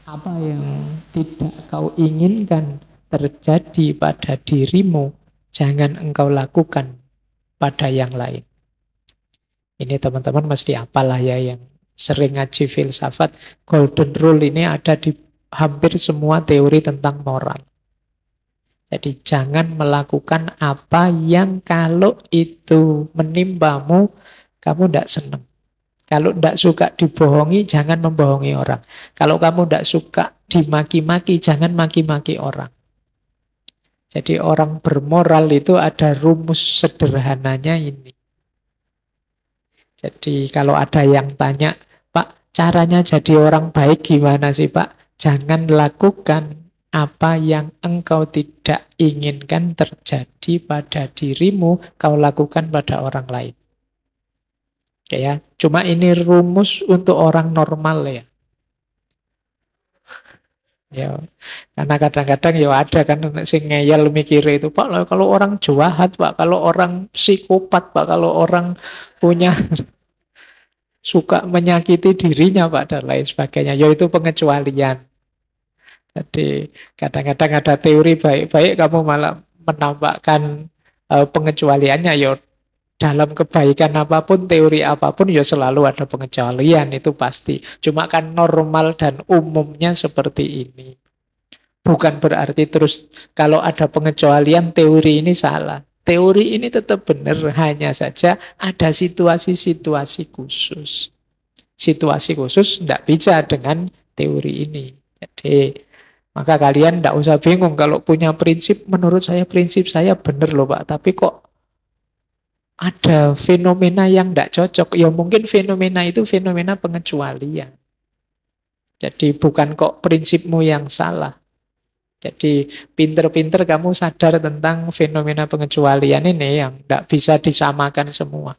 Apa yang tidak kau inginkan terjadi pada dirimu, jangan engkau lakukan pada yang lain. Ini teman-teman mesti apalah ya yang sering ngaji filsafat. Golden rule ini ada di hampir semua teori tentang moral. Jadi jangan melakukan apa yang kalau itu menimpamu, kamu tidak senang. Kalau tidak suka dibohongi, jangan membohongi orang. Kalau kamu tidak suka dimaki-maki, jangan maki-maki orang. Jadi orang bermoral itu ada rumus sederhananya ini. Jadi kalau ada yang tanya, Pak, caranya jadi orang baik gimana sih Pak? Jangan lakukan apa yang engkau tidak inginkan terjadi pada dirimu, kau lakukan pada orang lain. Oke ya, cuma ini rumus untuk orang normal ya. Ya, karena kadang-kadang ya ada kan sing ngeyel mikir itu, Pak, kalau orang jahat, Pak, kalau orang psikopat, Pak, kalau orang punya suka menyakiti dirinya, Pak, dan lain sebagainya. Ya itu pengecualian. Jadi kadang-kadang ada teori baik-baik kamu malah menambahkan pengecualiannya ya dalam kebaikan apapun, teori apapun ya selalu ada pengecualian itu pasti. Cuma kan normal dan umumnya seperti ini. Bukan berarti terus kalau ada pengecualian teori ini salah. Teori ini tetap benar, hanya saja ada situasi-situasi khusus. Situasi khusus tidak bisa dengan teori ini. Jadi maka kalian tidak usah bingung kalau punya prinsip, menurut saya prinsip saya benar loh Pak, tapi kok ada fenomena yang tidak cocok. Ya mungkin fenomena itu fenomena pengecualian. Jadi bukan kok prinsipmu yang salah. Jadi pinter-pinter kamu sadar tentang fenomena pengecualian ini yang tidak bisa disamakan semua.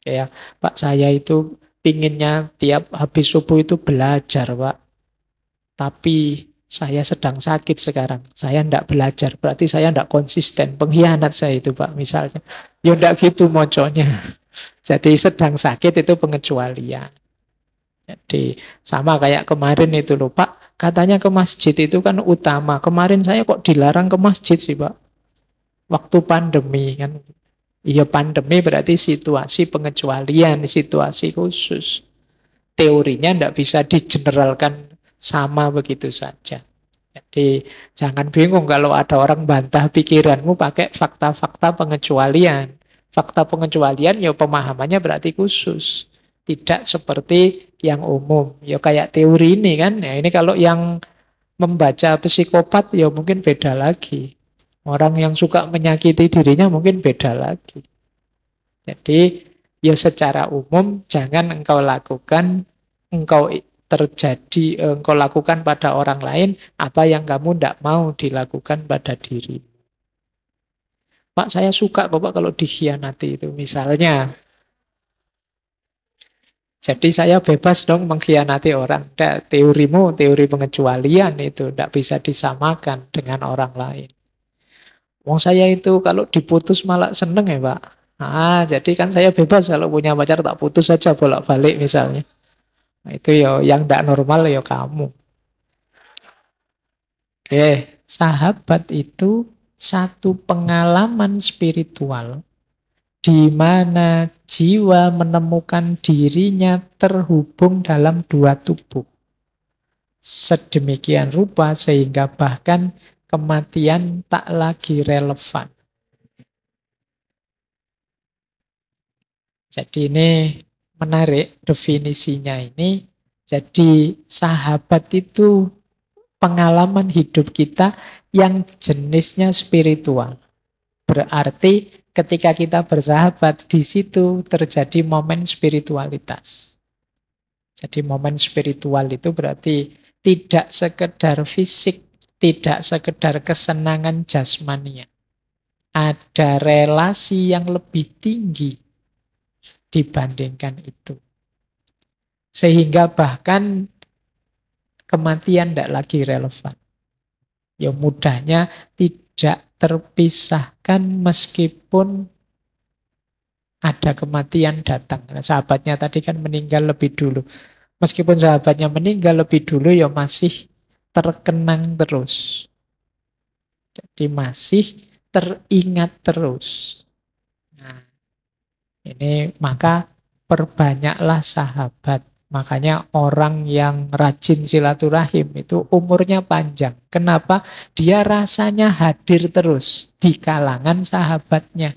Ya, Pak saya itu pinginnya tiap habis subuh itu belajar Pak. Tapi saya sedang sakit sekarang. Saya tidak belajar. Berarti saya tidak konsisten. Pengkhianat saya itu Pak misalnya. Ya tidak gitu moconya. Jadi sedang sakit itu pengecualian. Jadi sama kayak kemarin itu loh Pak. Katanya ke masjid itu kan utama. Kemarin saya kok dilarang ke masjid sih Pak. Waktu pandemi kan. Iya pandemi berarti situasi pengecualian, situasi khusus. Teorinya tidak bisa digeneralkan sama begitu saja. Jadi jangan bingung kalau ada orang bantah pikiranmu pakai fakta-fakta pengecualian. Fakta pengecualian ya pemahamannya berarti khusus. Tidak seperti yang umum. Ya kayak teori ini kan. Ya ini kalau yang membaca psikopat ya mungkin beda lagi. Orang yang suka menyakiti dirinya mungkin beda lagi. Jadi ya secara umum jangan engkau lakukan, engkau lakukan pada orang lain apa yang kamu tidak mau dilakukan pada diri. Pak saya suka kok Pak kalau dikhianati itu misalnya. Jadi saya bebas dong mengkhianati orang. Teorimu, teori pengecualian itu tidak bisa disamakan dengan orang lain. Wong saya itu kalau diputus malah seneng ya Pak. Jadi kan saya bebas kalau punya pacar tak putus saja bolak-balik misalnya. Nah, itu ya yang tidak normal ya kamu. Oke, sahabat itu satu pengalaman spiritual di mana jiwa menemukan dirinya terhubung dalam dua tubuh. Sedemikian rupa sehingga bahkan kematian tak lagi relevan. Jadi ini menarik definisinya ini. Jadi sahabat itu pengalaman hidup kita yang jenisnya spiritual. Berarti ketika kita bersahabat di situ terjadi momen spiritualitas. Jadi momen spiritual itu berarti tidak sekedar fisik, tidak sekedar kesenangan jasmania. Ada relasi yang lebih tinggi dibandingkan itu. Sehingga bahkan kematian tidak lagi relevan. Ya mudahnya tidak terpisahkan meskipun ada kematian datang. Nah, sahabatnya tadi kan meninggal lebih dulu. Meskipun sahabatnya meninggal lebih dulu, ya masih terkenang terus. Jadi masih teringat terus. Nah, ini maka perbanyaklah sahabat. Makanya orang yang rajin silaturahim itu umurnya panjang. Kenapa? Dia rasanya hadir terus di kalangan sahabatnya.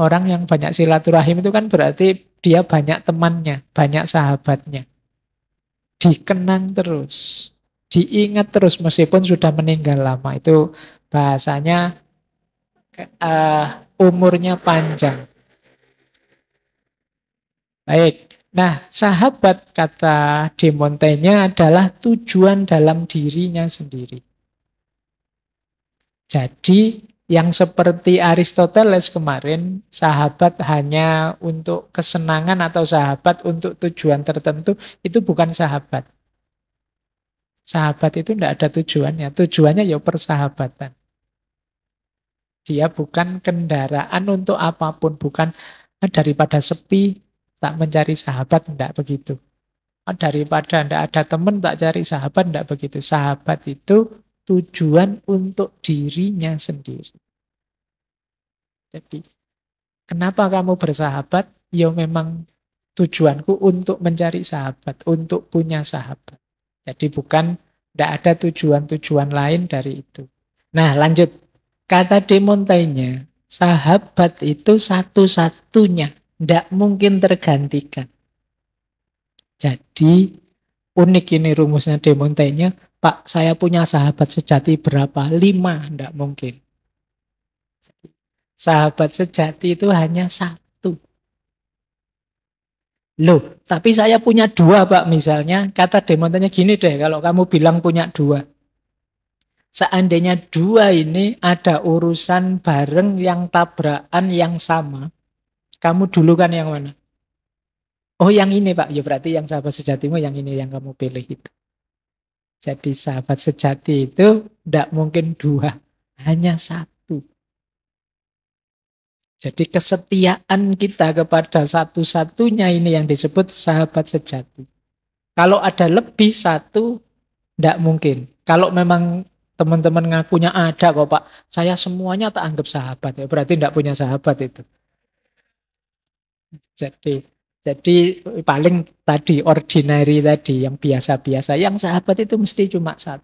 Orang yang banyak silaturahim itu kan berarti dia banyak temannya, banyak sahabatnya. Dikenang terus, diingat terus meskipun sudah meninggal lama. Itu bahasanya umurnya panjang. Baik. Nah, sahabat kata De Montaigne adalah tujuan dalam dirinya sendiri. Jadi yang seperti Aristoteles kemarin, sahabat hanya untuk kesenangan atau sahabat untuk tujuan tertentu, itu bukan sahabat. Sahabat itu tidak ada tujuannya. Tujuannya ya persahabatan. Dia bukan kendaraan untuk apapun. Bukan daripada sepi, tak mencari sahabat, tidak begitu. Daripada tidak ada teman, tak cari sahabat, tidak begitu. Sahabat itu tujuan untuk dirinya sendiri. Jadi, kenapa kamu bersahabat? Ya memang tujuanku untuk mencari sahabat, untuk punya sahabat. Jadi bukan, tidak ada tujuan-tujuan lain dari itu. Nah, lanjut. Kata De Montaigne, sahabat itu satu-satunya, tidak mungkin tergantikan. Jadi, unik ini rumusnya De Montaigne. Pak, saya punya sahabat sejati berapa? 5, tidak mungkin. Sahabat sejati itu hanya satu. Loh, tapi saya punya 2, Pak, misalnya. Kata De Montaigne gini deh, kalau kamu bilang punya 2. Seandainya 2 ini ada urusan bareng yang tabrakan yang sama, kamu dulukan yang mana? Oh, yang ini, Pak. Ya berarti yang sahabat sejatimu yang ini yang kamu pilih itu. Jadi sahabat sejati itu tidak mungkin 2, hanya 1. Jadi kesetiaan kita kepada satu-satunya ini yang disebut sahabat sejati. Kalau ada lebih 1, tidak mungkin. Kalau memang teman-teman ngakunya ada kok Pak, saya semuanya tak anggap sahabat, ya berarti tidak punya sahabat itu. Jadi paling tadi ordinary tadi, yang biasa-biasa, yang sahabat itu mesti cuma 1.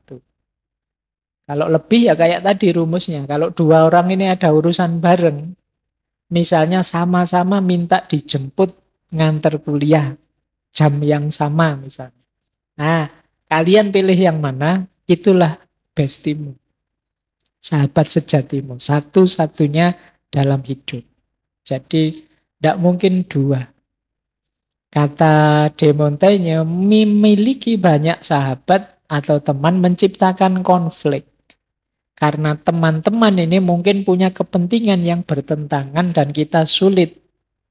Kalau lebih ya kayak tadi rumusnya, kalau 2 orang ini ada urusan bareng, misalnya sama-sama minta dijemput nganter kuliah jam yang sama misalnya. Nah, kalian pilih yang mana, itulah bestimu. Sahabat sejatimu, satu-satunya dalam hidup. Jadi tidak mungkin 2. Kata De Montaigne, memiliki banyak sahabat atau teman menciptakan konflik. Karena teman-teman ini mungkin punya kepentingan yang bertentangan dan kita sulit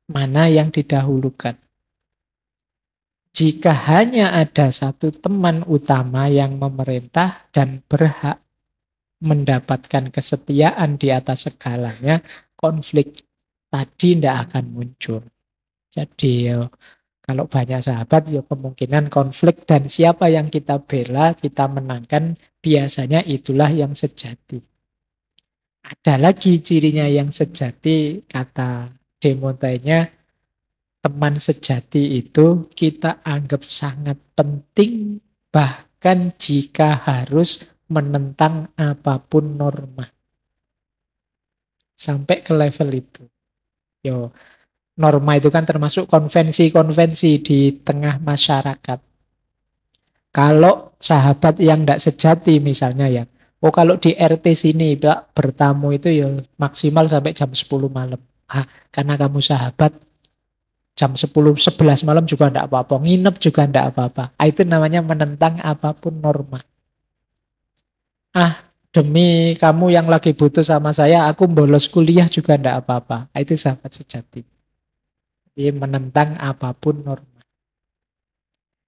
mana yang didahulukan. Jika hanya ada satu teman utama yang memerintah dan berhak mendapatkan kesetiaan di atas segalanya, konflik tadi tidak akan muncul. Jadi kalau banyak sahabat, ya kemungkinan konflik dan siapa yang kita bela, kita menangkan, biasanya itulah yang sejati. Ada lagi cirinya yang sejati, kata De Montaigne, teman sejati itu kita anggap sangat penting, bahkan jika harus menentang apapun norma. Sampai ke level itu. Yo, norma itu kan termasuk konvensi-konvensi di tengah masyarakat. Kalau sahabat yang tidak sejati misalnya ya, oh kalau di RT sini Pak, bertamu itu ya maksimal sampai jam 10 malam. Karena kamu sahabat, jam 10, 11 malam juga tidak apa-apa, nginep juga tidak apa-apa. Itu namanya menentang apapun norma. Demi kamu yang lagi butuh sama saya, aku bolos kuliah juga tidak apa-apa. Itu sahabat sejati. Dia menentang apapun norma.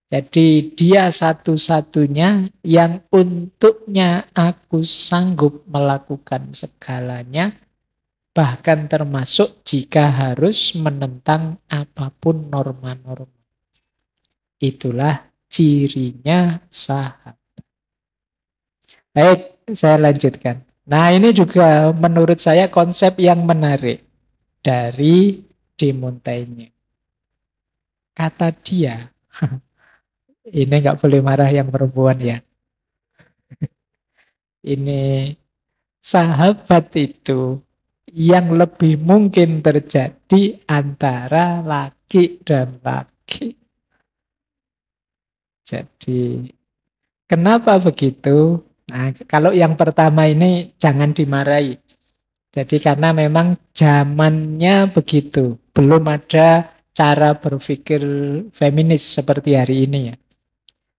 Jadi dia satu-satunya yang untuknya aku sanggup melakukan segalanya, bahkan termasuk jika harus menentang apapun norma-norma. Itulah cirinya sahabat. Baik, saya lanjutkan. Nah, ini juga menurut saya konsep yang menarik dari De Montaigne. Kata dia, ini nggak boleh marah yang perempuan ya. Ini sahabat itu yang lebih mungkin terjadi antara laki dan laki. Jadi, kenapa begitu? Nah, kalau yang pertama ini jangan dimarahi. Jadi karena memang zamannya begitu. Belum ada cara berpikir feminis seperti hari ini ya.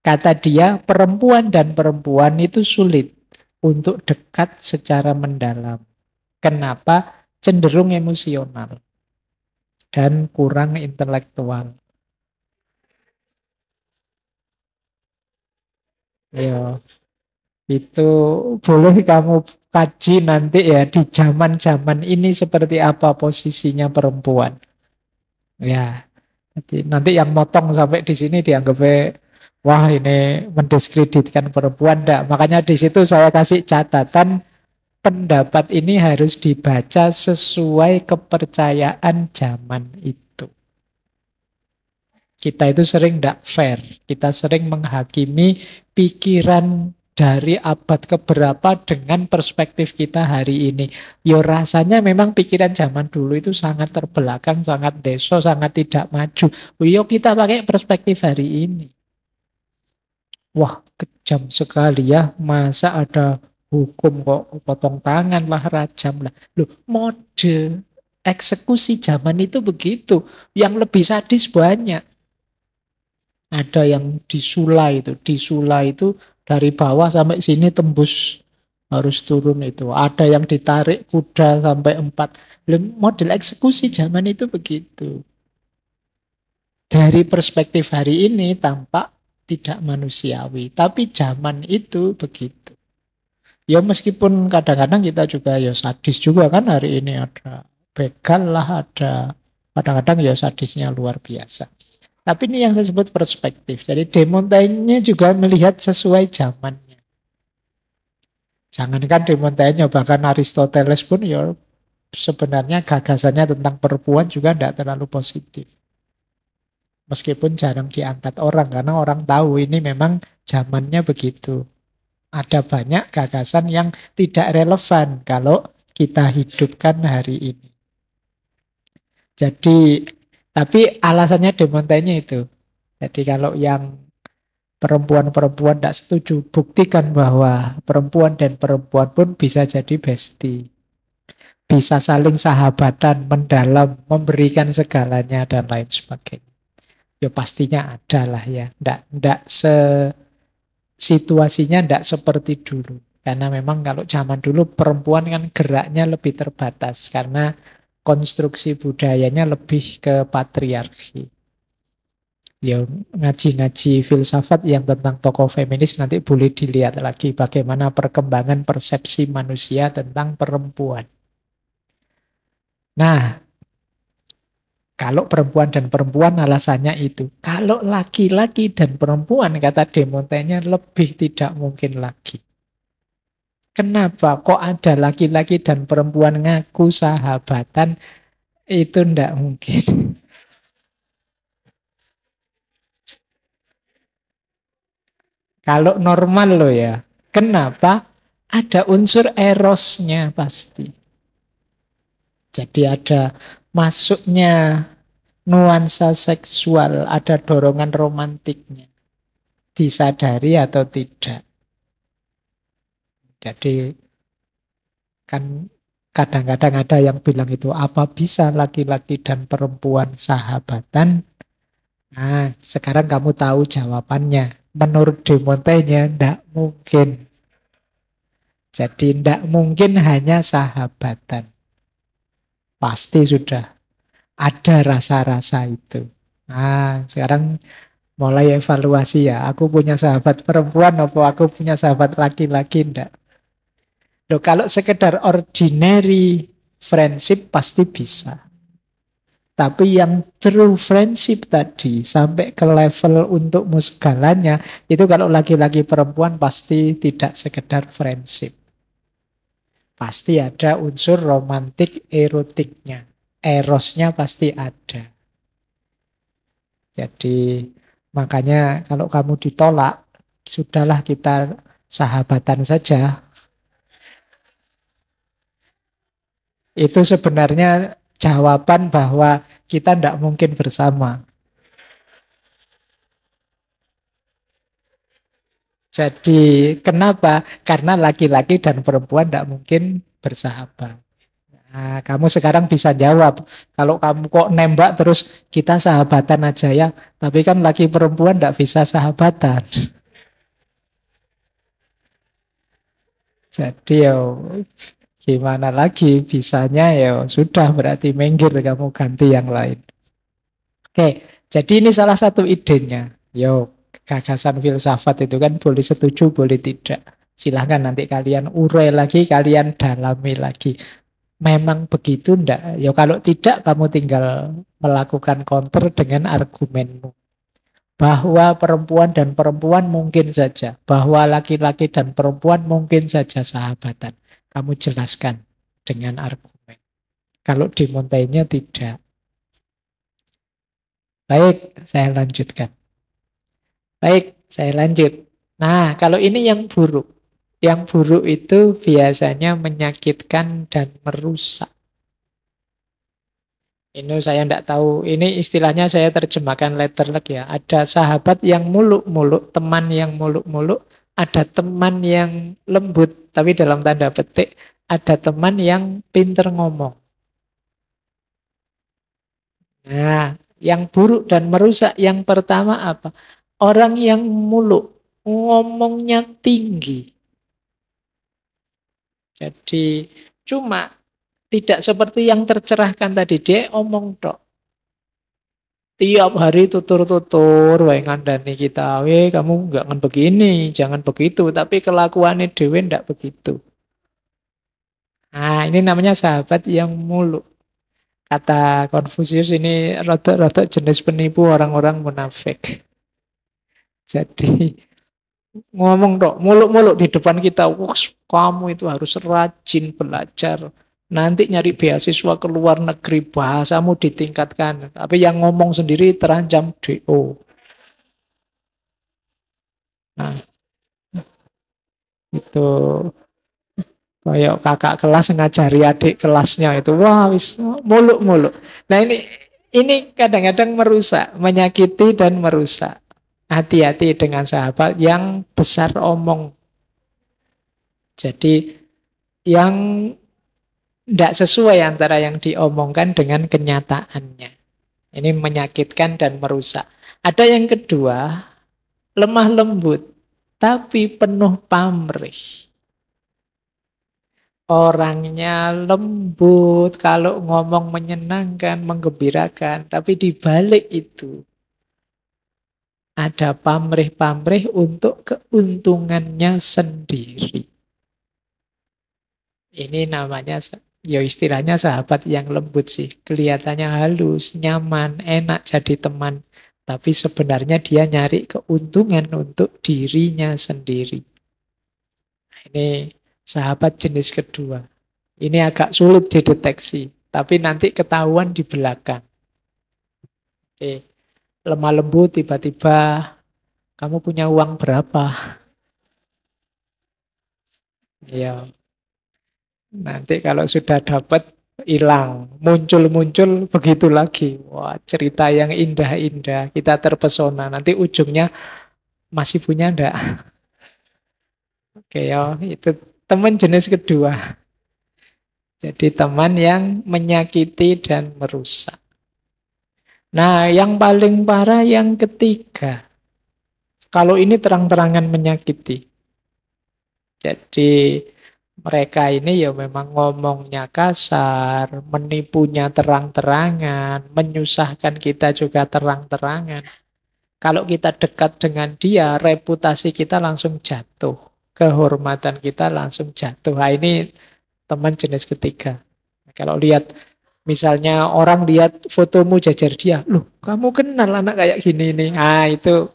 Kata dia, perempuan dan perempuan itu sulit untuk dekat secara mendalam. Kenapa? Cenderung emosional dan kurang intelektual. Ya, itu boleh kamu kaji nanti ya di zaman-zaman ini seperti apa posisinya perempuan. Ya, jadi nanti yang motong sampai di sini dianggapnya wah ini mendiskreditkan perempuan. Enggak. Makanya di situ saya kasih catatan pendapat ini harus dibaca sesuai kepercayaan zaman itu. Kita itu sering tidak fair. Kita sering menghakimi pikiran dari abad keberapa dengan perspektif kita hari ini. Yo rasanya memang pikiran zaman dulu itu sangat terbelakang, sangat deso, sangat tidak maju. Yo kita pakai perspektif hari ini. Wah kejam sekali ya, masa ada hukum kok potong tangan lah, rajam lah. Loh, mode eksekusi zaman itu begitu. Yang lebih sadis banyak. Ada yang disulai itu dari bawah sampai sini tembus harus turun itu. Ada yang ditarik kuda sampai 4. Model eksekusi zaman itu begitu. Dari perspektif hari ini tampak tidak manusiawi, tapi zaman itu begitu. Ya meskipun kadang-kadang kita juga ya sadis juga kan hari ini ada begal lah, ada kadang-kadang ya sadisnya luar biasa. Tapi ini yang saya sebut perspektif. Jadi De Montaigne juga melihat sesuai zamannya. Jangankan De Montaigne, bahkan Aristoteles pun ya sebenarnya gagasannya tentang perempuan juga tidak terlalu positif. Meskipun jarang diangkat orang, karena orang tahu ini memang zamannya begitu. Ada banyak gagasan yang tidak relevan kalau kita hidupkan hari ini. Jadi tapi alasannya De Montaigne itu. Jadi kalau yang perempuan-perempuan tidak setuju, buktikan bahwa perempuan dan perempuan pun bisa jadi bestie. Bisa saling sahabatan, mendalam, memberikan segalanya, dan lain sebagainya. Ya pastinya ada lah ya. Situasinya tidak seperti dulu. Karena memang kalau zaman dulu perempuan kan geraknya lebih terbatas. Karena konstruksi budayanya lebih ke patriarki. Ya ngaji-ngaji filsafat yang tentang tokoh feminis nanti boleh dilihat lagi bagaimana perkembangan persepsi manusia tentang perempuan. Nah, kalau perempuan dan perempuan alasannya itu. Kalau laki-laki dan perempuan kata De Montaigne lebih tidak mungkin lagi. Kenapa kok ada laki-laki dan perempuan ngaku sahabatan? Itu ndak mungkin. Kalau normal loh ya. Kenapa? Ada unsur erosnya pasti. Jadi ada masuknya nuansa seksual, ada dorongan romantiknya. Disadari atau tidak. Jadi kan kadang-kadang ada yang bilang itu, apa bisa laki-laki dan perempuan sahabatan? Nah, sekarang kamu tahu jawabannya. Menurut De Montaigne, tidak mungkin. Jadi tidak mungkin hanya sahabatan. Pasti sudah ada rasa-rasa itu. Nah, sekarang mulai evaluasi ya. Aku punya sahabat perempuan atau aku punya sahabat laki-laki? Enggak. Loh, kalau sekedar ordinary friendship pasti bisa. Tapi yang true friendship tadi, sampai ke level untukmu segalanya, itu kalau laki-laki perempuan pasti tidak sekedar friendship. Pasti ada unsur romantik, erotiknya. Erosnya pasti ada. Jadi makanya kalau kamu ditolak, sudahlah kita sahabatan saja. Itu sebenarnya jawaban bahwa kita tidak mungkin bersama. Jadi kenapa? Karena laki-laki dan perempuan tidak mungkin bersahabat. Nah, kamu sekarang bisa jawab. Kalau kamu kok nembak terus kita sahabatan aja ya. Tapi kan laki perempuan tidak bisa sahabatan. Jadi ya gimana lagi bisanya ya sudah berarti minggir kamu ganti yang lain. Oke, jadi ini salah satu idenya. Yo, gagasan filsafat itu kan boleh setuju, boleh tidak. Silahkan nanti kalian urai lagi, kalian dalami lagi. Memang begitu ndak? Ya kalau tidak, kamu tinggal melakukan counter dengan argumenmu. Bahwa perempuan dan perempuan mungkin saja. Bahwa laki-laki dan perempuan mungkin saja sahabatan. Kamu jelaskan dengan argumen. Kalau di Montaigne tidak. Baik, saya lanjutkan. Baik, saya lanjut. Nah, kalau ini yang buruk. Yang buruk itu biasanya menyakitkan dan merusak. Ini saya tidak tahu, ini istilahnya saya terjemahkan letterlek ya. Ada sahabat yang muluk-muluk, teman yang muluk-muluk, ada teman yang lembut, tapi dalam tanda petik, ada teman yang pinter ngomong. Nah, yang buruk dan merusak yang pertama apa? Orang yang muluk, ngomongnya tinggi. Jadi cuma tidak seperti yang tercerahkan tadi, dia omong tok. Tiap hari tutur-tutur, wae ngandani kita, kamu nggak akan begini, jangan begitu. Tapi kelakuannya dewe ndak begitu. Nah, ini namanya sahabat yang muluk. Kata Konfusius ini rada-rada jenis penipu orang-orang munafik. Jadi ngomong dok, muluk-muluk di depan kita, wah kamu itu harus rajin belajar. Nanti nyari beasiswa ke luar negeri, bahasamu ditingkatkan. Tapi yang ngomong sendiri terancam DO. Nah, itu kayak kakak kelas ngajari adik kelasnya itu, wah wis muluk-muluk. Nah ini kadang-kadang merusak, menyakiti dan merusak. Hati-hati dengan sahabat yang besar omong. Jadi yang tidak sesuai antara yang diomongkan dengan kenyataannya. Ini menyakitkan dan merusak. Ada yang kedua, lemah lembut, tapi penuh pamrih. Orangnya lembut, kalau ngomong menyenangkan, menggembirakan, tapi di balik itu ada pamrih-pamrih untuk keuntungannya sendiri. Ini namanya, ya istilahnya sahabat yang lembut sih. Kelihatannya halus, nyaman, enak jadi teman. Tapi sebenarnya dia nyari keuntungan untuk dirinya sendiri. Ini sahabat jenis kedua. Ini agak sulit dideteksi. Tapi nanti ketahuan di belakang. Oke. Lemah lembut tiba-tiba kamu punya uang berapa? Ya, nanti kalau sudah dapat hilang, muncul-muncul begitu lagi. Wah, cerita yang indah-indah, kita terpesona. Nanti ujungnya masih punya ndak? Oke ya, itu teman jenis kedua. Jadi teman yang menyakiti dan merusak. Nah, yang paling parah yang ketiga. Kalau ini terang-terangan menyakiti. Jadi mereka ini ya memang ngomongnya kasar, menipunya terang-terangan, menyusahkan kita juga terang-terangan. Kalau kita dekat dengan dia, reputasi kita langsung jatuh. Kehormatan kita langsung jatuh. Nah, ini teman jenis ketiga. Kalau lihat, Misalnya orang lihat fotomu jajar dia, loh kamu kenal anak kayak gini nih. Ah itu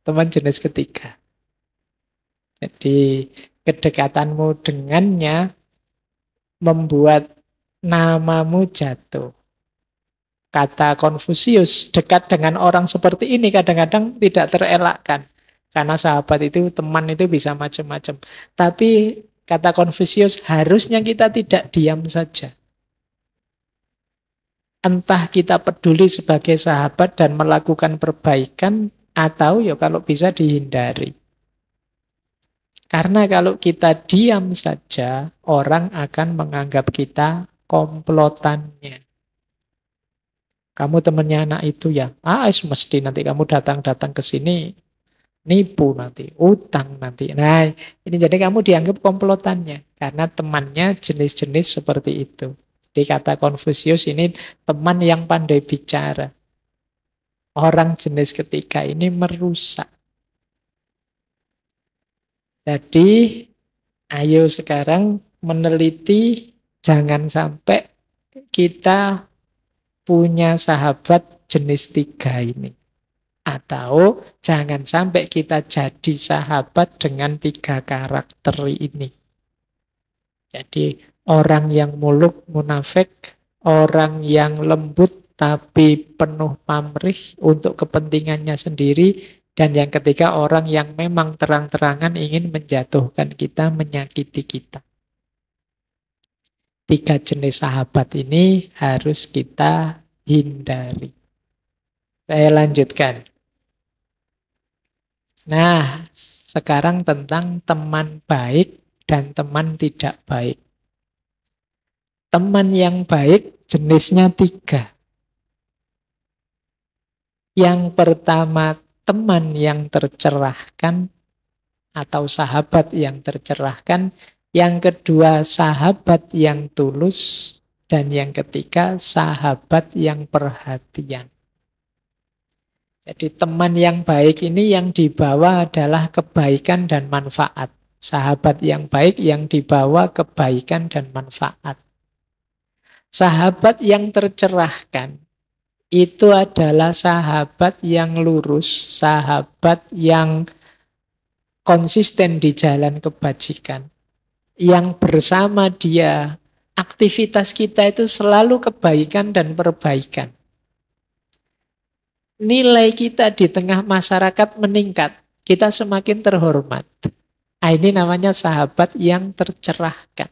teman jenis ketiga. Jadi kedekatanmu dengannya membuat namamu jatuh. Kata Konfusius, dekat dengan orang seperti ini kadang-kadang tidak terelakkan. Karena sahabat itu, teman itu bisa macam-macam. Tapi kata Konfusius, harusnya kita tidak diam saja. Entah kita peduli sebagai sahabat dan melakukan perbaikan, atau ya kalau bisa dihindari. Karena kalau kita diam saja, orang akan menganggap kita komplotannya. Kamu temannya anak itu ya, mesti nanti kamu datang-datang ke sini, nipu nanti, utang nanti. Nah, ini jadi kamu dianggap komplotannya, karena temannya jenis-jenis seperti itu. Jadi kata Konfusius ini teman yang pandai bicara. Orang jenis ketiga ini merusak. Jadi, ayo sekarang meneliti, jangan sampai kita punya sahabat jenis tiga ini. Atau jangan sampai kita jadi sahabat dengan tiga karakter ini. Jadi orang yang muluk munafik, orang yang lembut tapi penuh pamrih untuk kepentingannya sendiri, dan yang ketiga orang yang memang terang-terangan ingin menjatuhkan kita, menyakiti kita. Tiga jenis sahabat ini harus kita hindari. Saya lanjutkan. Nah, sekarang tentang teman baik dan teman tidak baik. Teman yang baik jenisnya tiga. Yang pertama, teman yang tercerahkan atau sahabat yang tercerahkan. Yang kedua, sahabat yang tulus. Dan yang ketiga, sahabat yang perhatian. Jadi teman yang baik ini yang dibawa adalah kebaikan dan manfaat. Sahabat yang baik yang dibawa kebaikan dan manfaat. Sahabat yang tercerahkan itu adalah sahabat yang lurus, sahabat yang konsisten di jalan kebajikan. Yang bersama dia, aktivitas kita itu selalu kebaikan dan perbaikan. Nilai kita di tengah masyarakat meningkat, kita semakin terhormat. Nah, ini namanya sahabat yang tercerahkan.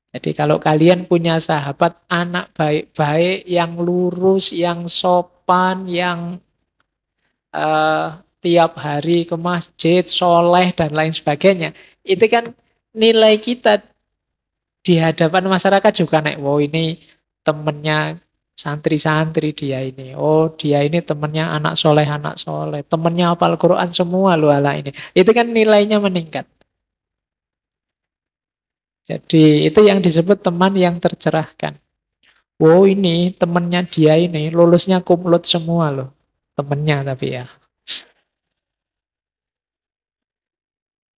Jadi kalau kalian punya sahabat anak baik-baik, yang lurus, yang sopan, yang tiap hari ke masjid, soleh, dan lain sebagainya, itu kan nilai kita di hadapan masyarakat juga naik. Wow, ini temennya santri-santri dia ini. Oh, dia ini temennya anak soleh, temennya hafal Quran semua loh ala ini. Itu kan nilainya meningkat. Jadi itu yang disebut teman yang tercerahkan. Wow, ini temennya dia ini lulusnya kumlot semua loh. Temennya tapi ya.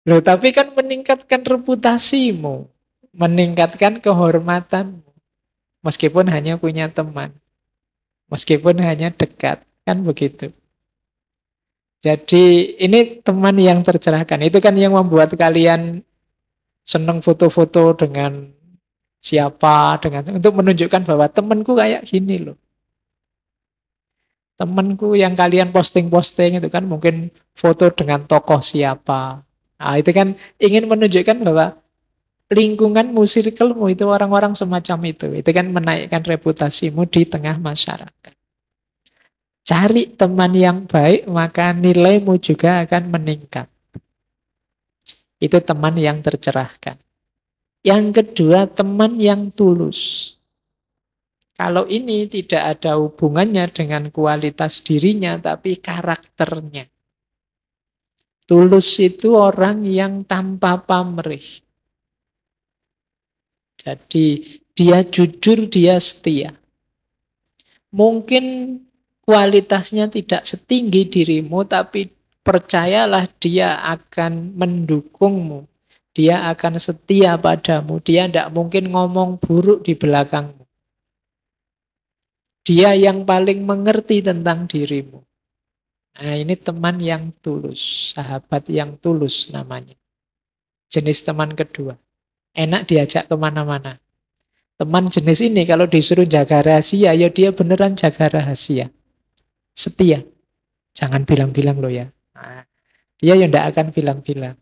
Loh, tapi kan meningkatkan reputasimu, meningkatkan kehormatanmu, meskipun hanya punya teman, meskipun hanya dekat, kan begitu. Jadi ini teman yang tercerahkan, itu kan yang membuat kalian seneng foto-foto dengan siapa, untuk menunjukkan bahwa temanku kayak gini loh. Temanku yang kalian posting-posting itu kan mungkin foto dengan tokoh siapa. Nah, itu kan ingin menunjukkan bahwa lingkunganmu, circlemu itu orang-orang semacam itu. Itu kan menaikkan reputasimu di tengah masyarakat. Cari teman yang baik, maka nilaimu juga akan meningkat. Itu teman yang tercerahkan. Yang kedua, teman yang tulus. Kalau ini tidak ada hubungannya dengan kualitas dirinya, tapi karakternya. Tulus itu orang yang tanpa pamrih. Jadi dia jujur, dia setia. Mungkin kualitasnya tidak setinggi dirimu, tapi percayalah dia akan mendukungmu. Dia akan setia padamu. Dia tidak mungkin ngomong buruk di belakangmu. Dia yang paling mengerti tentang dirimu. Nah, ini teman yang tulus, sahabat yang tulus namanya. Jenis teman kedua. Enak diajak kemana-mana. Teman jenis ini kalau disuruh jaga rahasia, ya dia beneran jaga rahasia. Setia. Jangan bilang-bilang loh ya. Nah, dia ya tidak akan bilang-bilang.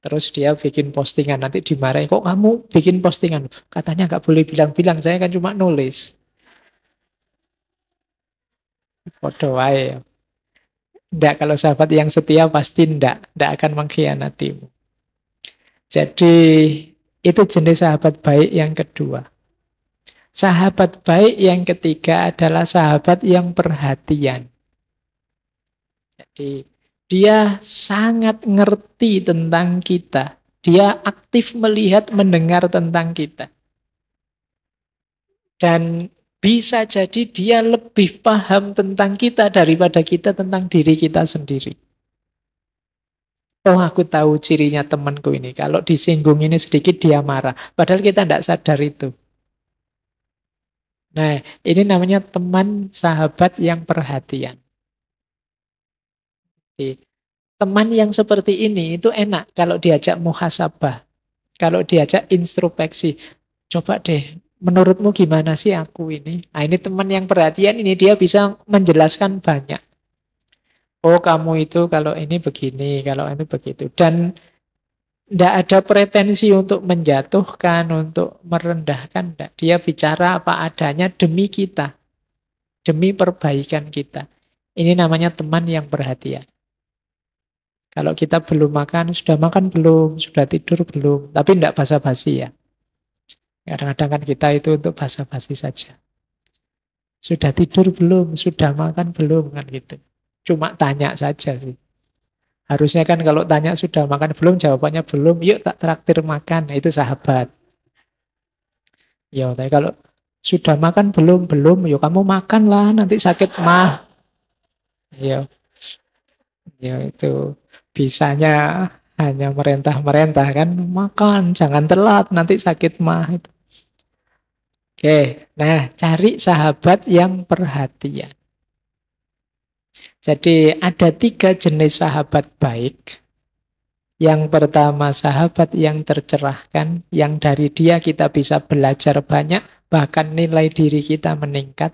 Terus dia bikin postingan, nanti dimarahin. Kok kamu bikin postingan? Katanya nggak boleh bilang-bilang, saya kan cuma nulis. Podo wae. Nggak, kalau sahabat yang setia pasti ndak akan mengkhianatimu. Jadi itu jenis sahabat baik yang kedua. Sahabat baik yang ketiga adalah sahabat yang perhatian. Jadi dia sangat ngerti tentang kita. Dia aktif melihat, mendengar tentang kita. Dan bisa jadi dia lebih paham tentang kita daripada kita tentang diri kita sendiri. Oh, aku tahu cirinya temanku ini. Kalau disinggung ini sedikit dia marah. Padahal kita tidak sadar itu. Nah, ini namanya teman sahabat yang perhatian. Jadi, teman yang seperti ini itu enak kalau diajak muhasabah. Kalau diajak introspeksi. Coba deh, menurutmu gimana sih aku ini? Nah, ini teman yang perhatian, ini dia bisa menjelaskan banyak. Oh, kamu itu kalau ini begini, kalau ini begitu. Dan tidak ada pretensi untuk menjatuhkan, untuk merendahkan. Tidak. Dia bicara apa adanya demi kita, demi perbaikan kita. Ini namanya teman yang perhatian. Kalau kita belum makan, sudah makan belum? Sudah tidur belum? Tapi tidak basa-basi ya. Kadang-kadang kan kita itu untuk basa-basi saja. Sudah tidur belum? Sudah makan belum? Kan gitu. Cuma tanya saja sih. Harusnya kan kalau tanya sudah makan belum, jawabannya belum, yuk tak traktir makan. Nah, itu sahabat. Ya, tapi kalau sudah makan belum, belum, yuk kamu makanlah, nanti sakit mah. Ya, ya itu bisanya hanya merentah-merentah kan, makan, jangan telat, nanti sakit mah. Oke, nah cari sahabat yang perhatian. Jadi ada 3 jenis sahabat baik. Yang pertama sahabat yang tercerahkan, yang dari dia kita bisa belajar banyak, bahkan nilai diri kita meningkat.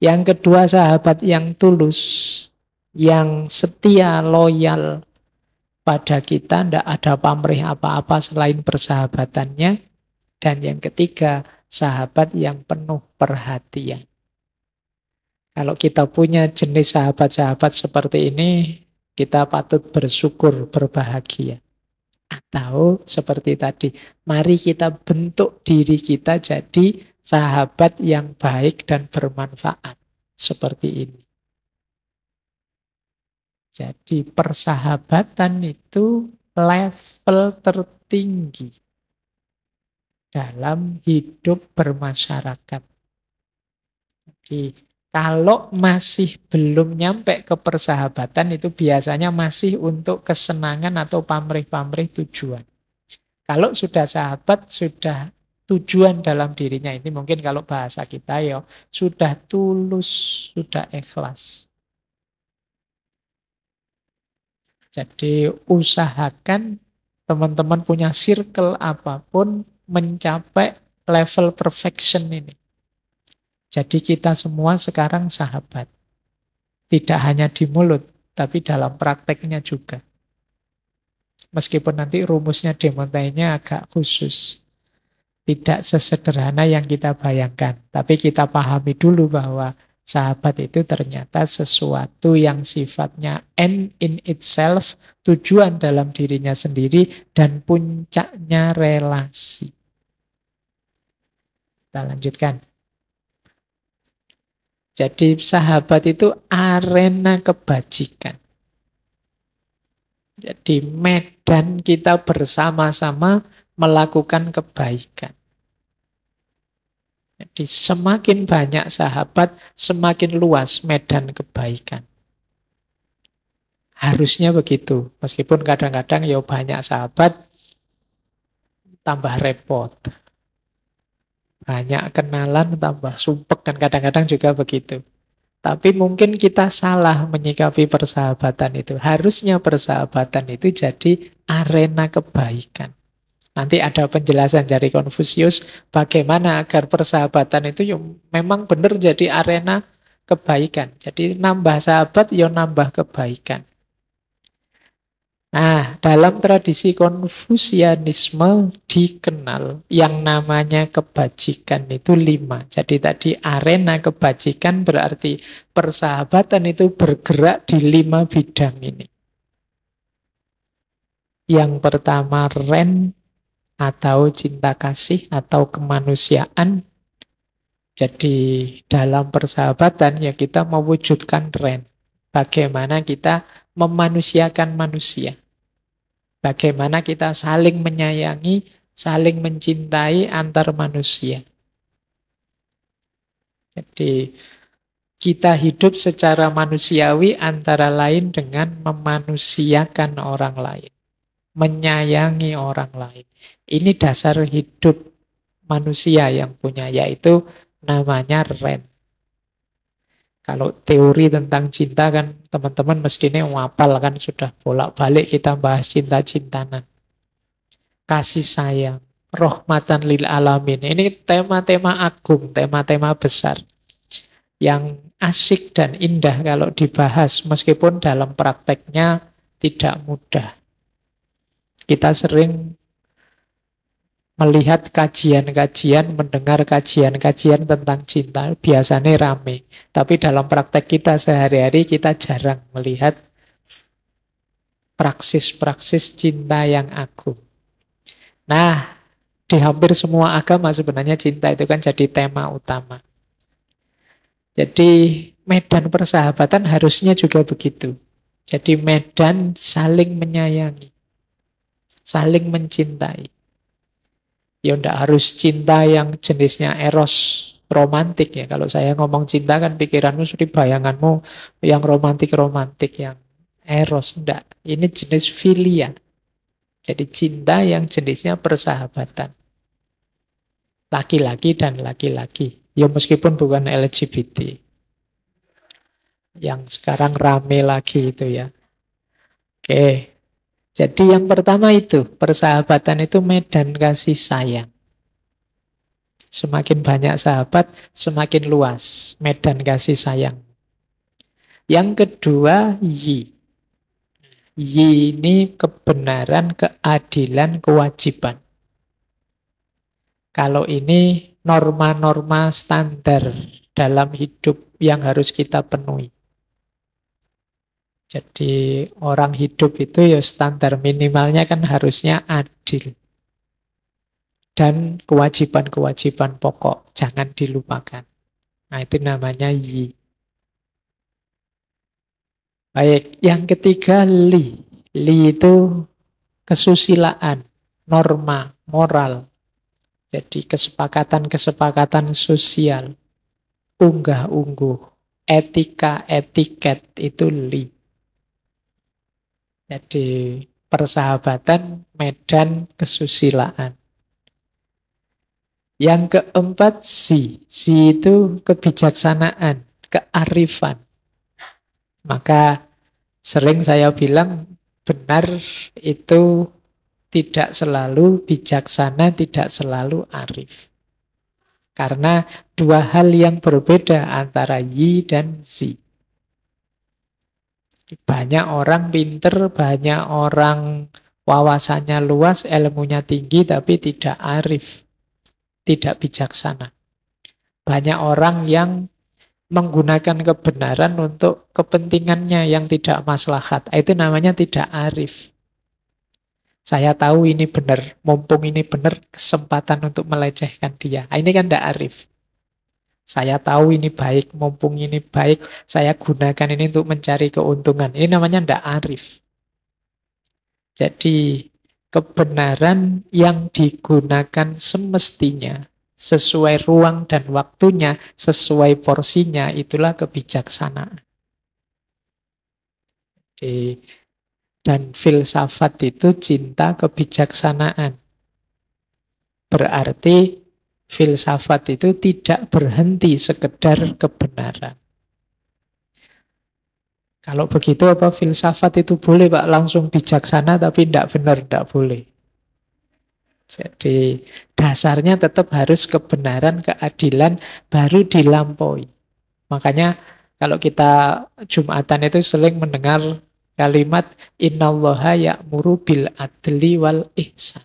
Yang kedua sahabat yang tulus, yang setia, loyal pada kita, tidak ada pamrih apa-apa selain persahabatannya. Dan yang ketiga sahabat yang penuh perhatian. Kalau kita punya jenis sahabat-sahabat seperti ini, kita patut bersyukur, berbahagia. Atau seperti tadi, mari kita bentuk diri kita jadi sahabat yang baik dan bermanfaat. Seperti ini. Jadi persahabatan itu level tertinggi dalam hidup bermasyarakat. Jadi kalau masih belum nyampe ke persahabatan itu biasanya masih untuk kesenangan atau pamrih-pamrih tujuan. Kalau sudah sahabat, sudah tujuan dalam dirinya. Ini mungkin kalau bahasa kita ya, sudah tulus, sudah ikhlas. Jadi usahakan teman-teman punya circle apapun mencapai level perfection ini. Jadi kita semua sekarang sahabat. Tidak hanya di mulut, tapi dalam prakteknya juga. Meskipun nanti rumusnya demontainya agak khusus. Tidak sesederhana yang kita bayangkan. Tapi kita pahami dulu bahwa sahabat itu ternyata sesuatu yang sifatnya end in itself, tujuan dalam dirinya sendiri, dan puncaknya relasi. Kita lanjutkan. Jadi sahabat itu arena kebajikan. Jadi medan kita bersama-sama melakukan kebaikan. Jadi semakin banyak sahabat, semakin luas medan kebaikan. Harusnya begitu. Meskipun kadang-kadang ya banyak sahabat, tambah repot. Banyak kenalan tambah sumpek kan kadang-kadang juga begitu. Tapi mungkin kita salah menyikapi persahabatan itu. Harusnya persahabatan itu jadi arena kebaikan. Nanti ada penjelasan dari Konfusius bagaimana agar persahabatan itu memang benar jadi arena kebaikan. Jadi nambah sahabat ya nambah kebaikan. Nah, dalam tradisi Konfusianisme dikenal yang namanya kebajikan itu 5. Jadi tadi arena kebajikan berarti persahabatan itu bergerak di 5 bidang ini. Yang pertama ren atau cinta kasih atau kemanusiaan. Jadi dalam persahabatan ya kita mewujudkan ren. Bagaimana kita memanusiakan manusia. Bagaimana kita saling menyayangi, saling mencintai antar manusia. Jadi kita hidup secara manusiawi antara lain dengan memanusiakan orang lain. Menyayangi orang lain. Ini dasar hidup manusia yang punya, yaitu namanya ren. Kalau teori tentang cinta kan teman-teman mestinya wapal kan, sudah bolak-balik kita bahas cinta-cintanan. Kasih sayang, rahmatan lil alamin. Ini tema-tema agung, tema-tema besar yang asik dan indah kalau dibahas meskipun dalam prakteknya tidak mudah. Kita sering melihat kajian-kajian, mendengar kajian-kajian tentang cinta, biasanya rame. Tapi dalam praktek kita sehari-hari, kita jarang melihat praksis-praksis cinta yang agung. Nah, di hampir semua agama sebenarnya cinta itu kan jadi tema utama. Jadi medan persahabatan harusnya juga begitu. Jadi medan saling menyayangi, saling mencintai. Ya enggak harus cinta yang jenisnya eros romantik ya. Kalau saya ngomong cinta kan pikiranmu sudah bayanganmu yang romantik-romantik, yang eros. Enggak, ini jenis filia. Jadi cinta yang jenisnya persahabatan. Laki-laki dan laki-laki. Ya meskipun bukan LGBT. Yang sekarang rame lagi itu ya. Oke. Jadi yang pertama itu, persahabatan itu medan kasih sayang. Semakin banyak sahabat, semakin luas medan kasih sayang. Yang kedua, yi. Yi ini kebenaran, keadilan, kewajiban. Kalau ini norma-norma standar dalam hidup yang harus kita penuhi. Jadi orang hidup itu ya standar minimalnya kan harusnya adil. Dan kewajiban-kewajiban pokok jangan dilupakan. Nah itu namanya yi. Baik, yang ketiga li. Li itu kesusilaan, norma, moral. Jadi kesepakatan-kesepakatan sosial, unggah-ungguh, etika, etiket itu li. Jadi persahabatan, medan kesusilaan. Yang keempat si. Si itu kebijaksanaan, kearifan. Maka sering saya bilang benar itu tidak selalu bijaksana, tidak selalu arif. Karena dua hal yang berbeda antara yi dan zi. Banyak orang pinter, banyak orang wawasannya luas, ilmunya tinggi, tapi tidak arif, tidak bijaksana. Banyak orang yang menggunakan kebenaran untuk kepentingannya yang tidak maslahat. Itu namanya tidak arif. Saya tahu ini benar, mumpung ini benar, kesempatan untuk melecehkan dia. Ini kan tidak arif. Saya tahu ini baik, mumpung ini baik, saya gunakan ini untuk mencari keuntungan. Ini namanya tidak arif. Jadi kebenaran yang digunakan semestinya, sesuai ruang dan waktunya, sesuai porsinya, itulah kebijaksanaan. Dan filsafat itu cinta kebijaksanaan. Berarti Filsafat itu tidak berhenti sekedar kebenaran. Kalau begitu apa filsafat itu boleh Pak langsung bijaksana tapi tidak benar, tidak boleh. Jadi dasarnya tetap harus kebenaran, keadilan baru dilampaui. Makanya kalau kita Jumatan itu sering mendengar kalimat innallaha ya'muru bil adli wal ihsan.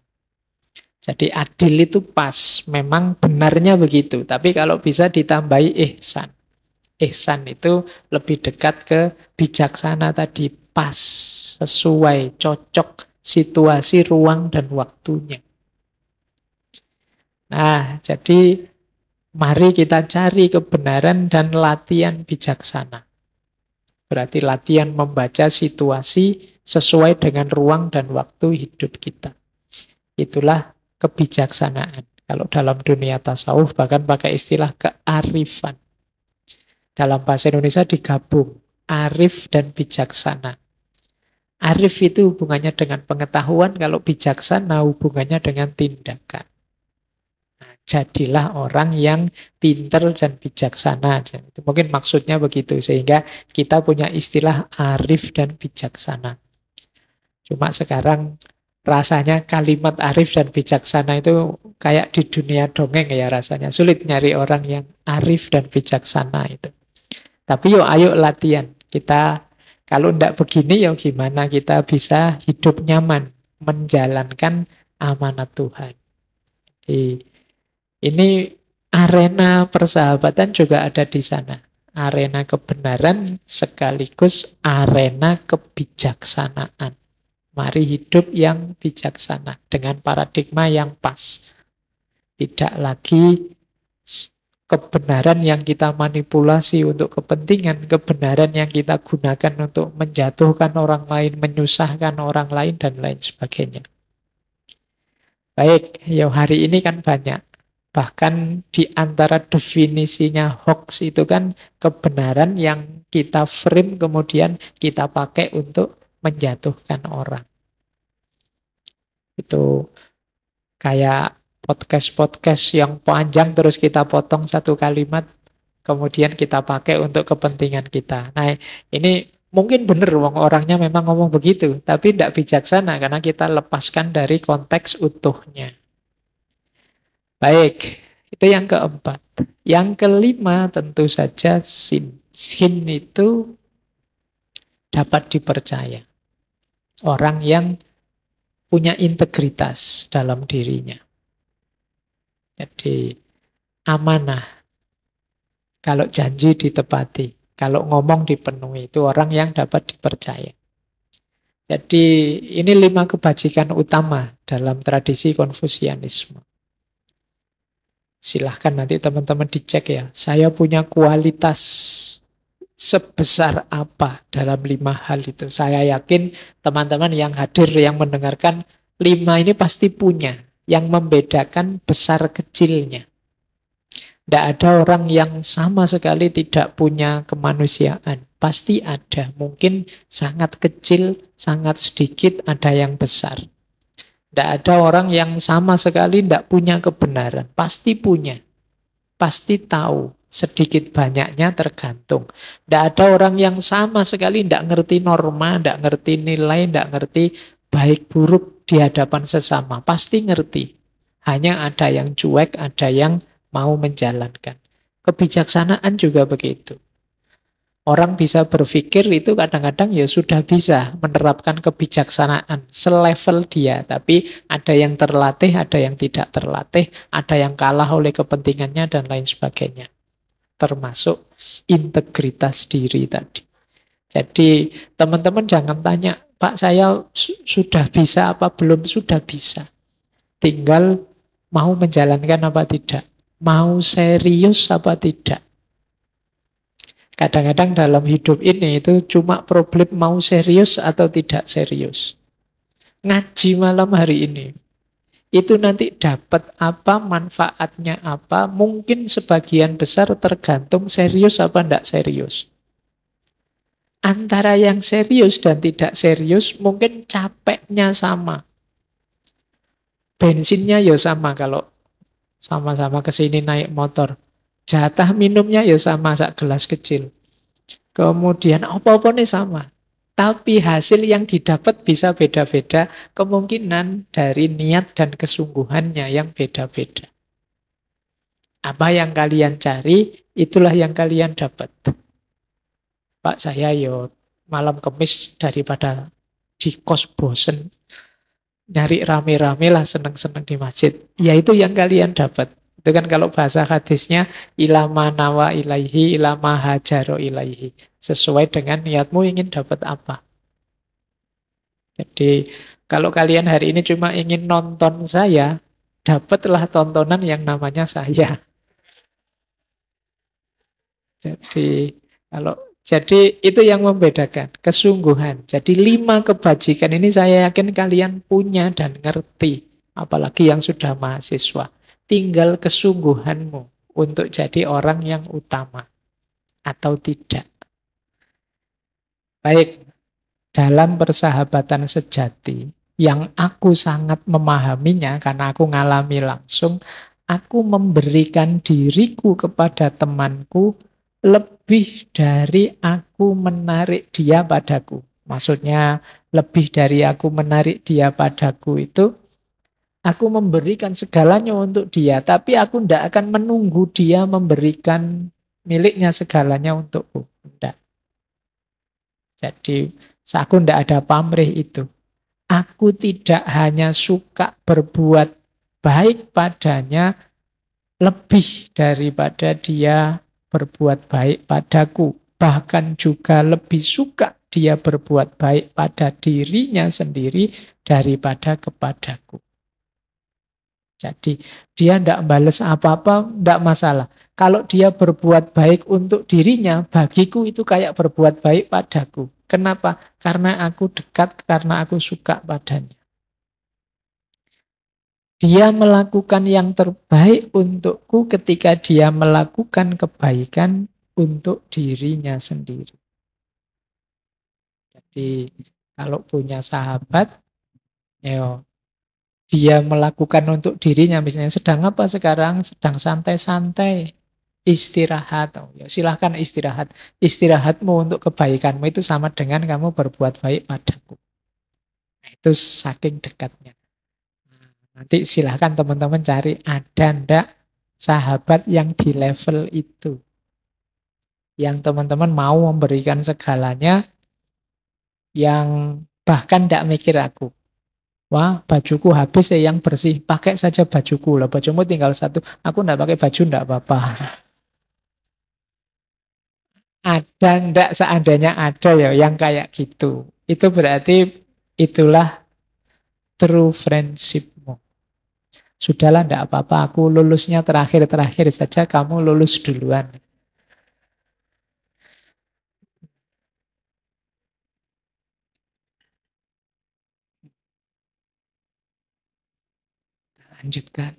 Jadi adil itu pas, memang benarnya begitu. Tapi kalau bisa ditambahi ihsan. Ihsan itu lebih dekat ke bijaksana tadi, pas, sesuai, cocok situasi, ruang, dan waktunya. Nah, jadi mari kita cari kebenaran dan latihan bijaksana. Berarti latihan membaca situasi sesuai dengan ruang dan waktu hidup kita. Itulah kebijaksanaan. Kalau dalam dunia tasawuf bahkan pakai istilah kearifan. Dalam bahasa Indonesia digabung arif dan bijaksana. Arif itu hubungannya dengan pengetahuan, kalau bijaksana hubungannya dengan tindakan. Nah, jadilah orang yang pinter dan bijaksana. Dan itu mungkin maksudnya begitu, sehingga kita punya istilah arif dan bijaksana. Cuma sekarang rasanya kalimat arif dan bijaksana itu kayak di dunia dongeng ya rasanya. Sulit nyari orang yang arif dan bijaksana itu. Tapi yuk ayo latihan. Kita kalau ndak begini ya gimana kita bisa hidup nyaman. Menjalankan amanat Tuhan. Jadi, ini arena persahabatan juga ada di sana. Arena kebenaran sekaligus arena kebijaksanaan. Mari hidup yang bijaksana dengan paradigma yang pas. Tidak lagi kebenaran yang kita manipulasi untuk kepentingan, kebenaran yang kita gunakan untuk menjatuhkan orang lain, menyusahkan orang lain, dan lain sebagainya. Baik, ya hari ini kan banyak. Bahkan di antara definisinya hoax itu kan kebenaran yang kita frame kemudian kita pakai untuk menjatuhkan orang. Itu kayak podcast-podcast yang panjang terus kita potong satu kalimat, kemudian kita pakai untuk kepentingan kita. Nah, ini mungkin benar orangnya memang ngomong begitu, tapi tidak bijaksana karena kita lepaskan dari konteks utuhnya. Baik, itu yang keempat. Yang kelima tentu saja sin. Sin itu dapat dipercaya. Orang yang punya integritas dalam dirinya. Jadi amanah. Kalau janji ditepati, kalau ngomong dipenuhi, itu orang yang dapat dipercaya. Jadi ini 5 kebajikan utama dalam tradisi Konfusianisme. Silahkan nanti teman-teman dicek ya. Saya punya kualitas sebesar apa dalam 5 hal itu. Saya yakin teman-teman yang hadir, yang mendengarkan, 5 ini pasti punya. Yang membedakan besar kecilnya. Tidak ada orang yang sama sekali tidak punya kemanusiaan. Pasti ada. Mungkin sangat kecil, sangat sedikit, ada yang besar. Tidak ada orang yang sama sekali tidak punya kebenaran. Pasti punya. Pasti tahu. Sedikit banyaknya tergantung. Tidak ada orang yang sama sekali tidak ngerti norma, tidak ngerti nilai, tidak ngerti baik buruk di hadapan sesama. Pasti ngerti. Hanya ada yang cuek, ada yang mau menjalankan. Kebijaksanaan juga begitu. Orang bisa berpikir itu kadang-kadang ya sudah bisa menerapkan kebijaksanaan selevel dia. Tapi ada yang terlatih, ada yang tidak terlatih, ada yang kalah oleh kepentingannya dan lain sebagainya. Termasuk integritas diri tadi. Jadi teman-teman jangan tanya, Pak saya sudah bisa apa belum? Sudah bisa. Tinggal mau menjalankan apa tidak. Mau serius apa tidak. Kadang-kadang dalam hidup ini itu cuma problem mau serius atau tidak serius. Ngaji malam hari ini. Itu nanti dapat apa, manfaatnya apa, mungkin sebagian besar tergantung serius apa tidak serius. Antara yang serius dan tidak serius mungkin capeknya sama. Bensinnya ya sama kalau Sama-sama ke sini naik motor. Jatah minumnya ya sama sak gelas kecil. Kemudian apa-apa nih sama. Tapi hasil yang didapat bisa beda-beda. Kemungkinan dari niat dan kesungguhannya yang beda-beda. Apa yang kalian cari, itulah yang kalian dapat. Pak, saya yo malam kemis daripada di kos bosen. Nyari rame-rame lah, seneng-seneng di masjid. Ya itu yang kalian dapat. Itu kan kalau bahasa hadisnya, ilama nawa ilaihi, ilama hajaro ilaihi. Sesuai dengan niatmu ingin dapat apa. Jadi kalau kalian hari ini cuma ingin nonton saya, dapatlah tontonan yang namanya saya. Jadi kalau jadi itu yang membedakan kesungguhan. Jadi 5 kebajikan ini saya yakin kalian punya dan ngerti, apalagi yang sudah mahasiswa. Tinggal kesungguhanmu untuk jadi orang yang utama atau tidak. Baik, dalam persahabatan sejati yang aku sangat memahaminya karena aku ngalami langsung, aku memberikan diriku kepada temanku lebih dari aku menarik dia padaku. Maksudnya lebih dari aku menarik dia padaku itu aku memberikan segalanya untuk dia, tapi aku tidak akan menunggu dia memberikan miliknya segalanya untukku. Tidak. Jadi aku tidak ada pamrih itu. Aku tidak hanya suka berbuat baik padanya lebih daripada dia berbuat baik padaku. Bahkan juga lebih suka dia berbuat baik pada dirinya sendiri daripada kepadaku. Jadi dia tidak balas apa-apa, tidak masalah. Kalau dia berbuat baik untuk dirinya, bagiku itu kayak berbuat baik padaku. Kenapa? Karena aku dekat, karena aku suka padanya. Dia melakukan yang terbaik untukku ketika dia melakukan kebaikan untuk dirinya sendiri. Jadi kalau punya sahabat, ya dia melakukan untuk dirinya, misalnya sedang apa sekarang? Sedang santai-santai, istirahat. Oh, ya silahkan istirahat. Istirahatmu untuk kebaikanmu itu sama dengan kamu berbuat baik padaku. Nah, itu saking dekatnya. Nah, nanti silahkan teman-teman cari ada ndak sahabat yang di level itu. Yang teman-teman mau memberikan segalanya, yang bahkan ndak mikir aku. Wah, bajuku habis ya yang bersih. Pakai saja bajuku lah. Bajumu tinggal satu. Aku enggak pakai baju, enggak apa-apa. Ada enggak seandainya ada ya yang kayak gitu. Itu berarti itulah true friendshipmu. Sudahlah, enggak apa-apa. Aku lulusnya terakhir-terakhir saja. Kamu lulus duluan. Lanjutkan.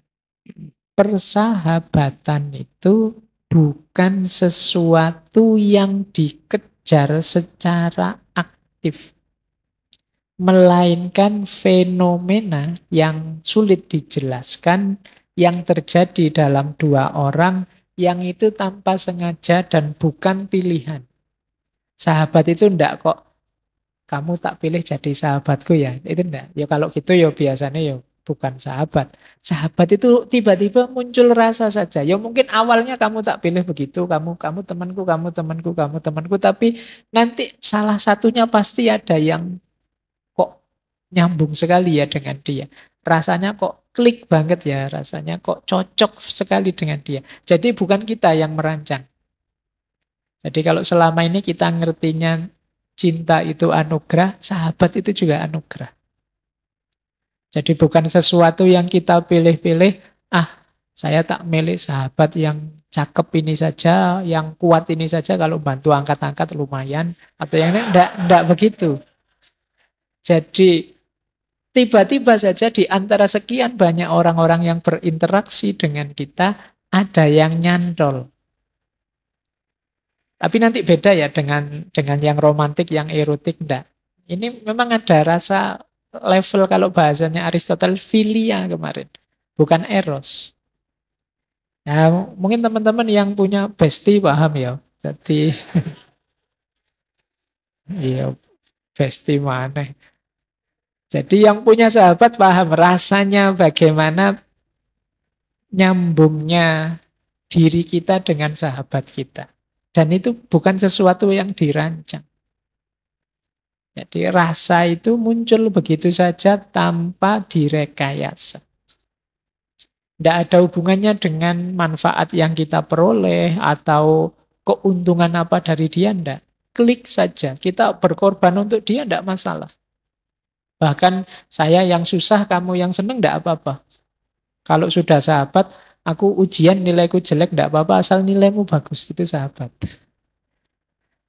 Persahabatan itu bukan sesuatu yang dikejar secara aktif, melainkan fenomena yang sulit dijelaskan yang terjadi dalam dua orang yang itu tanpa sengaja dan bukan pilihan. Sahabat itu ndak kok, kamu tak pilih jadi sahabatku ya, itu enggak. Ya kalau gitu ya biasanya ya bukan sahabat. Sahabat itu tiba-tiba muncul rasa saja. Ya mungkin awalnya kamu tak pilih begitu, kamu temanku, kamu temanku, kamu temanku, tapi nanti salah satunya pasti ada yang kok nyambung sekali ya dengan dia. Rasanya kok klik banget ya, rasanya kok cocok sekali dengan dia. Jadi bukan kita yang merancang. Jadi kalau selama ini kita ngertinya cinta itu anugerah, sahabat itu juga anugerah. Jadi bukan sesuatu yang kita pilih-pilih, saya tak milih sahabat yang cakep ini saja, yang kuat ini saja, kalau bantu angkat-angkat lumayan, atau yang ini, enggak begitu. Jadi tiba-tiba saja di antara sekian banyak orang-orang yang berinteraksi dengan kita, ada yang nyantol. Tapi nanti beda ya dengan yang romantik, yang erotik, enggak. Ini memang ada rasa level kalau bahasanya Aristoteles filia kemarin, bukan eros. Ya, mungkin teman-teman yang punya bestie paham ya. Jadi, iya, bestie mana. Jadi yang punya sahabat paham rasanya bagaimana nyambungnya diri kita dengan sahabat kita. Dan itu bukan sesuatu yang dirancang. Jadi rasa itu muncul begitu saja tanpa direkayasa. Tidak ada hubungannya dengan manfaat yang kita peroleh atau keuntungan apa dari dia, enggak. Klik saja, kita berkorban untuk dia, enggak masalah. Bahkan saya yang susah, kamu yang seneng, enggak apa-apa. Kalau sudah sahabat, aku ujian nilaiku jelek, enggak apa-apa, asal nilaimu bagus, itu sahabat.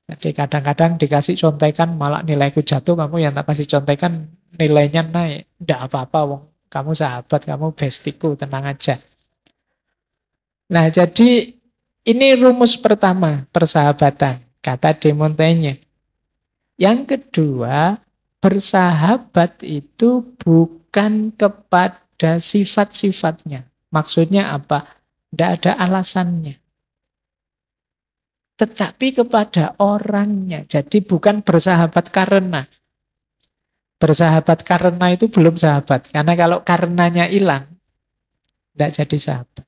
Jadi kadang-kadang dikasih contekan, malah nilaiku jatuh, kamu yang tak kasih contekan, nilainya naik. Enggak apa-apa, wong. Kamu sahabat, kamu bestiku, tenang aja. Nah, jadi ini rumus pertama persahabatan, kata De Montaigne. Yang kedua, bersahabat itu bukan kepada sifat-sifatnya. Maksudnya apa? Tidak ada alasannya. Tetapi kepada orangnya. Jadi bukan bersahabat karena. Bersahabat karena itu belum sahabat. Karena kalau karenanya hilang, tidak jadi sahabat.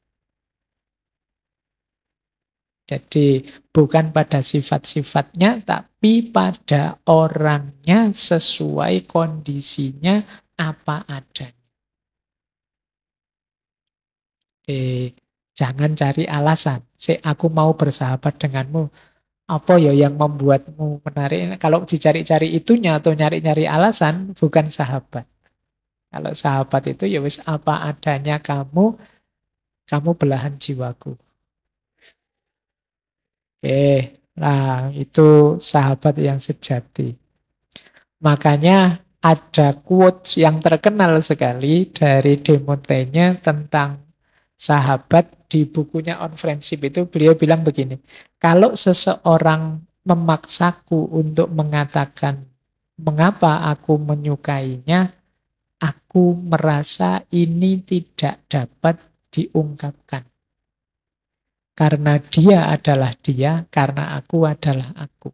Jadi bukan pada sifat-sifatnya, tapi pada orangnya sesuai kondisinya apa adanya. Jangan cari alasan. Aku mau bersahabat denganmu. Apa ya yang membuatmu menarik? Kalau dicari-cari itunya atau nyari-nyari alasan, bukan sahabat. Kalau sahabat itu ya wis apa adanya kamu belahan jiwaku. Nah itu sahabat yang sejati. Makanya ada quotes yang terkenal sekali dari De Montaigne tentang sahabat di bukunya On Friendship itu. Beliau bilang begini, kalau seseorang memaksaku untuk mengatakan mengapa aku menyukainya, aku merasa ini tidak dapat diungkapkan. Karena dia adalah dia, karena aku adalah aku.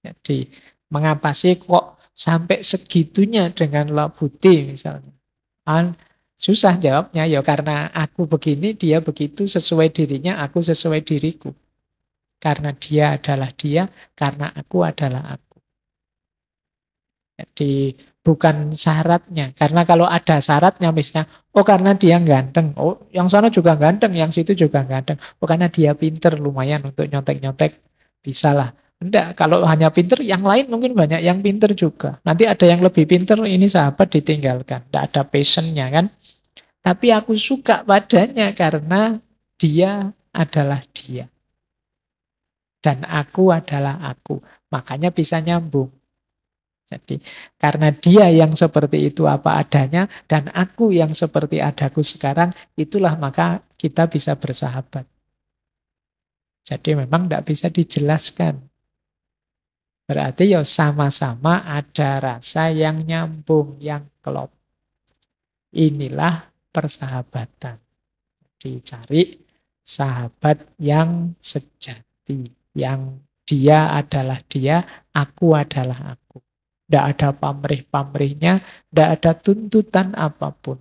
Jadi, mengapa sih kok sampai segitunya dengan Labuti misalnya? Susah jawabnya, ya karena aku begini, dia begitu, sesuai dirinya, aku sesuai diriku. Karena dia adalah dia, karena aku adalah aku. Jadi bukan syaratnya. Karena kalau ada syaratnya misalnya, oh karena dia ganteng, oh yang sana juga ganteng, yang situ juga ganteng. Oh karena dia pinter, lumayan untuk nyontek-nyontek, bisa lah. Enggak, kalau hanya pinter, yang lain mungkin banyak yang pinter juga. Nanti ada yang lebih pinter, ini sahabat ditinggalkan. Enggak ada passionnya kan. Tapi aku suka padanya karena dia adalah dia. Dan aku adalah aku. Makanya bisa nyambung. Jadi karena dia yang seperti itu apa adanya dan aku yang seperti adaku sekarang, itulah maka kita bisa bersahabat. Jadi memang tidak bisa dijelaskan. Berarti ya sama-sama ada rasa yang nyambung, yang klop. Inilah persahabatan. Dicari sahabat yang sejati, yang dia adalah dia, aku adalah aku. Tidak ada pamrih-pamrihnya, tidak ada tuntutan apapun.